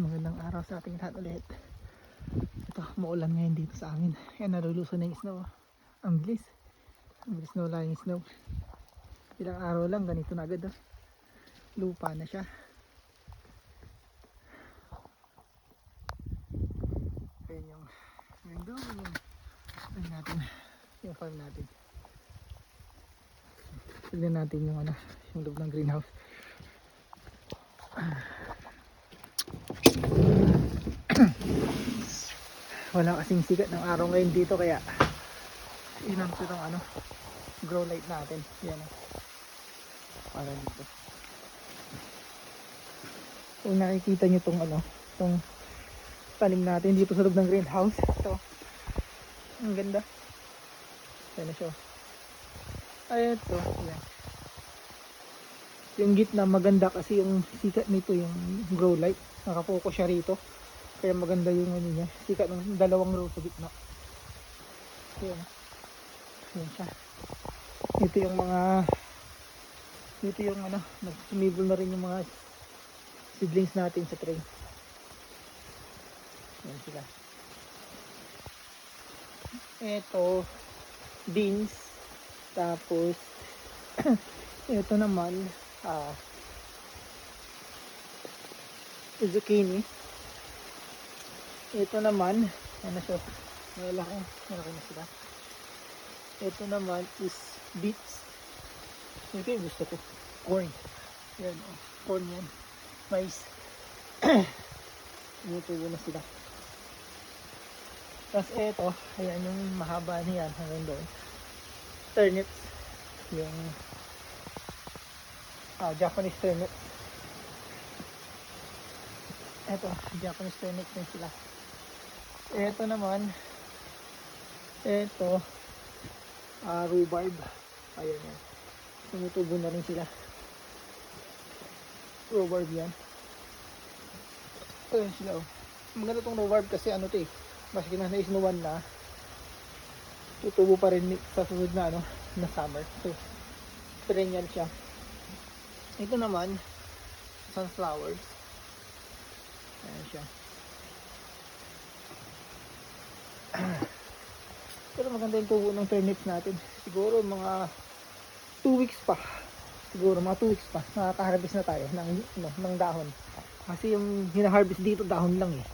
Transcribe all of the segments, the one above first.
Magandang araw sa ating lahat ulit. Ito, maulan ngayon dito sa amin. Ayan, narulusan na yung snow. Ang bilis. Ang bilis na wala yung snow. Ilang araw lang, ganito na agad. Lupa na siya. Ayan yung doon yung natin. Yung farm natin. Tignan natin yung yung loob ng greenhouse. Wala kasing sikat ng araw ngayon dito, kaya inam ko itong grow light natin. Yan para dito. Kung nakikita nyo itong tanim natin dito sa loob ng greenhouse, ito ang ganda. Yan na siya. Ay, ito yan. Yung gitna maganda kasi yung sikat nito, yung grow light, nakapokus siya rito, kaya maganda yung niya, sikat ng dalawang row sa gitna. Yan. Yan siya. Ito yung nagsumibol na rin yung mga seedlings natin sa tray. Yan sila. Ito beans, tapos ito naman zucchini. Ito naman siya, malaki na sila. Ito naman is beets. Ito yung gusto ko, corn. Yan, corn yan, mais. Tumutubo na sila. Tapos ito, ayan yung mahaba niyan hanggang doon, turnips. Yung Japanese turnips. Ito, Japanese turnips din sila. Ito naman, ito rhubarb. Ayan yan, tumutubo na rin sila. Rhubarb yan. Ayan sila. Maganda tong rhubarb kasi maski na naisnuwan na, tutubo pa rin sa sunod na na summer. So perennial siya. Ito naman sunflowers. Ayan siya. Pero maganda yung tubo ng turnips natin. Siguro mga 2 weeks pa. Siguro mga 2 weeks pa nakaka-harvest na tayo ng dahon. Kasi yung hina-harvest dito dahon lang eh.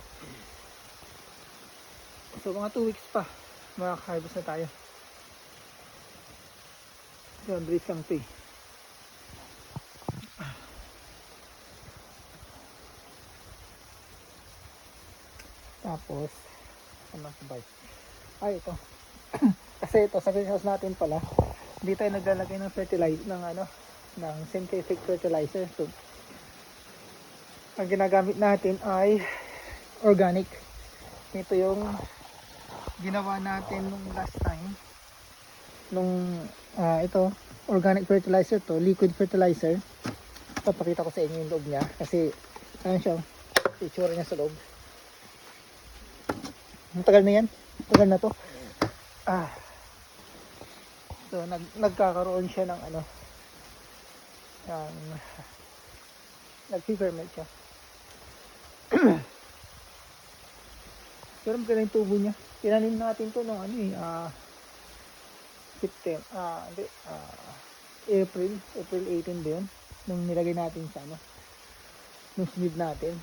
So mga 2 weeks pa makaka-harvest na tayo. So breeze lang ito eh. Tapos ito kasi ito sa greenhouse natin pala, hindi tayo naglalagay ng fertilizer ng synthetic fertilizer. So ang ginagamit natin ay organic. Ito yung ginawa natin nung last time, ito organic fertilizer, to liquid fertilizer. Papakita ko sa inyo yung loob niya kasi ayan siya, itsura niya sa loob. Tagal na yan, tagal na to. So nagkakaroon siya ng nag-ferment siya. Pero maganda yung tubo niya. Tinanim natin to ng April 18 ba yun, nung nilagay natin sa nung seed natin.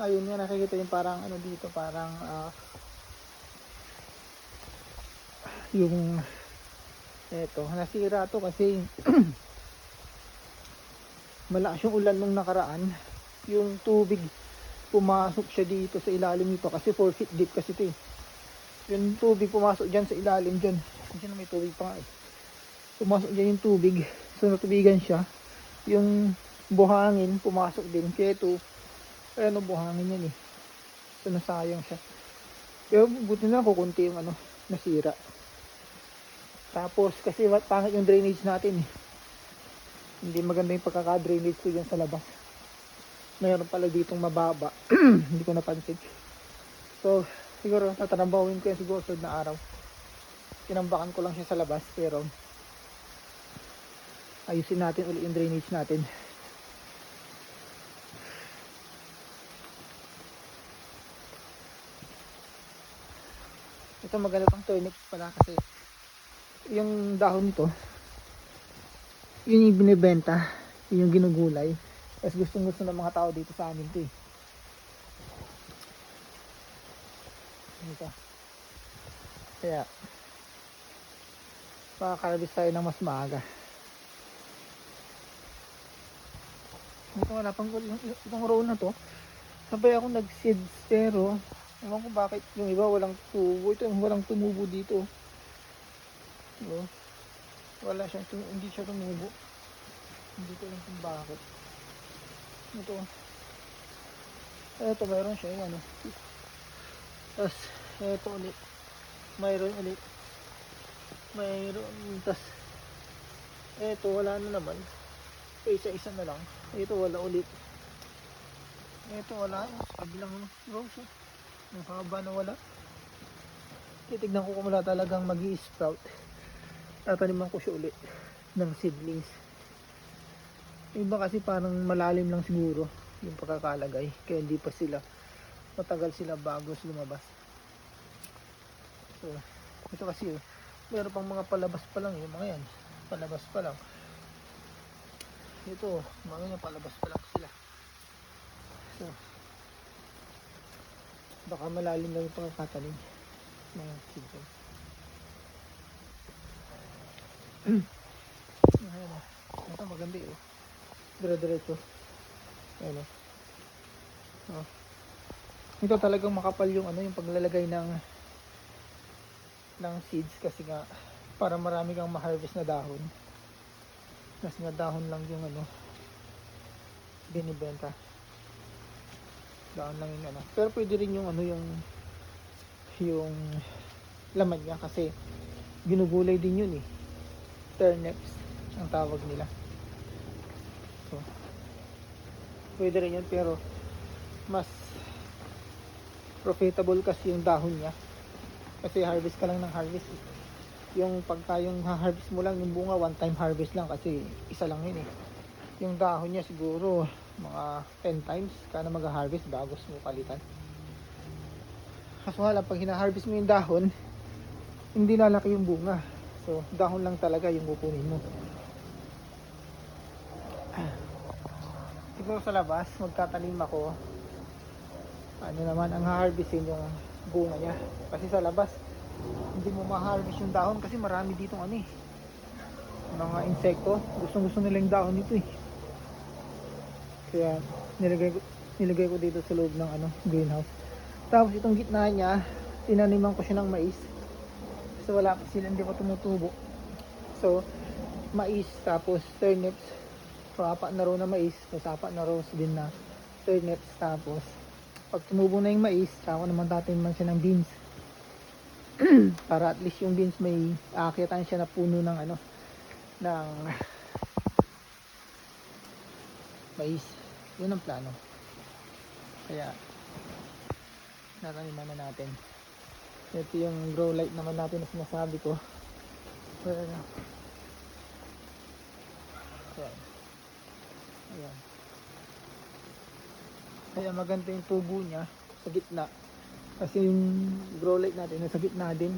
Ayun nga, nakikita yung parang dito, parang yung eto, nasira to kasi malakas yung ulan nung nakaraan. Yung tubig pumasok siya dito sa ilalim nito kasi 4 feet deep kasi ito eh. Yung tubig pumasok dyan sa ilalim dyan. Kasi may tubig pa nga eh. Pumasok dyan yung tubig. So natubigan siya. Yung buhangin pumasok din. Kaya ito, buhangin yan eh. So nasayang siya. Pero buti na kukunti yung nasira. Tapos kasi pangit yung drainage natin eh. Hindi maganda yung pagkaka-drainage ko dyan sa labas. Mayroon pala ditong mababa. Hindi ko napansin. So siguro tatanambawin ko yan siguro sa na araw. Tinambakan ko lang siya sa labas, pero ayusin natin ulit yung drainage natin. Ito maganda pang turnips pala kasi yung dahon nito yun yung binibenta, yun yung ginugulay. Tapos gustong gusto ng mga tao dito sa amin to eh. Ito. Kaya makakarabis tayo ng mas maaga. Ito wala pang itong row na to. Sabay ako nag-seeds pero ewan ko bakit yung iba walang tubo. Ito yung walang tumubo dito. No? Wala siya, hindi siya tumubo. Hindi ko alam kung bakit. Ito. Ito mayroon siya yung ano. Tapos ito ulit. Mayroon ulit. Mayroon. Tapos ito wala na naman. Isa-isa na lang. Ito wala ulit. Ito wala. Kabilang rose. Yung haba na wala. Titignan ko kung wala talagang mag-i-sprout. Tataniman ko siya ulit ng seedlings. Iba kasi parang malalim lang siguro yung pagkakalagay. Kaya hindi pa sila matagal sila bago lumabas. So, ito kasi meron pang mga palabas pa lang yung mga yan. Palabas pa lang. Ito, mga yan palabas pa lang sila. So, baka malalim lang yung pagkakatanim ng seedling. Ayan o. Ito maganda eh. Dire-diretso. Ayan o. Oh. Ito talagang makapal yung ano, yung paglalagay ng seeds kasi nga para marami kang ma-harvest na dahon. Kasi nga dahon lang yung ano binibenta. Dahon lang yung ano. Pero pwede rin yung ano yung laman niya kasi ginugulay din yun eh. Turnips ang tawag nila. So, pwede rin yun pero mas profitable kasi yung dahon niya kasi harvest ka lang ng harvest eh. Yung pagka yung harvest mo lang yung bunga one time harvest lang kasi isa lang yun eh. Yung dahon niya siguro mga 10 times ka na mag-harvest bago mo palitan. Kaso wala pag hina-harvest mo yung dahon hindi lalaki yung bunga. So dahon lang talaga yung kukunin mo. Siguro sa labas magtatanim ako. Ano naman ang ha-harvestin yung bunga niya. Kasi sa labas hindi mo ma-harvest yung dahon kasi marami ditong ano eh. Mga insekto. Gustong-gusto nila yung dahon nito eh. Kaya nilagay ko dito sa loob ng ano, greenhouse. Tapos itong gitna niya, tinaniman ko siya ng mais. So wala pa sila, hindi pa tumutubo. So mais tapos turnips. So apat na row na mais, tapos apat na rows din na turnips. Tapos pag tumubo na yung mais, saka naman tataniman siya ng beans. Para at least yung beans may aakyatan siya na puno ng ano, ng mais. Yun ang plano. Kaya nataniman na natin. Ito yung grow light naman natin na sinasabi ko. Pero ayan. Ayan. Kaya maganda yung tubo niya sa gitna. Kasi yung grow light natin nasa gitna din.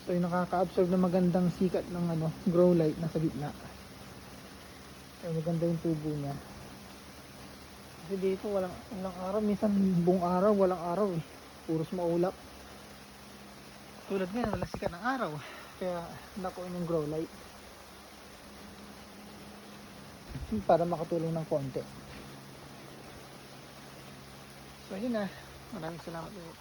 So yung nakaka-absorb na magandang sikat ng ano, grow light nasa gitna. Kaya maganda yung tubo niya. Kasi dito walang araw, minsan buong araw walang araw eh. Puros maulap. Tulad ngayon walang sikat ng araw. Kaya nakuha yung grow light. Para makatulong ng konti. So yun na. Maraming salamat ulit.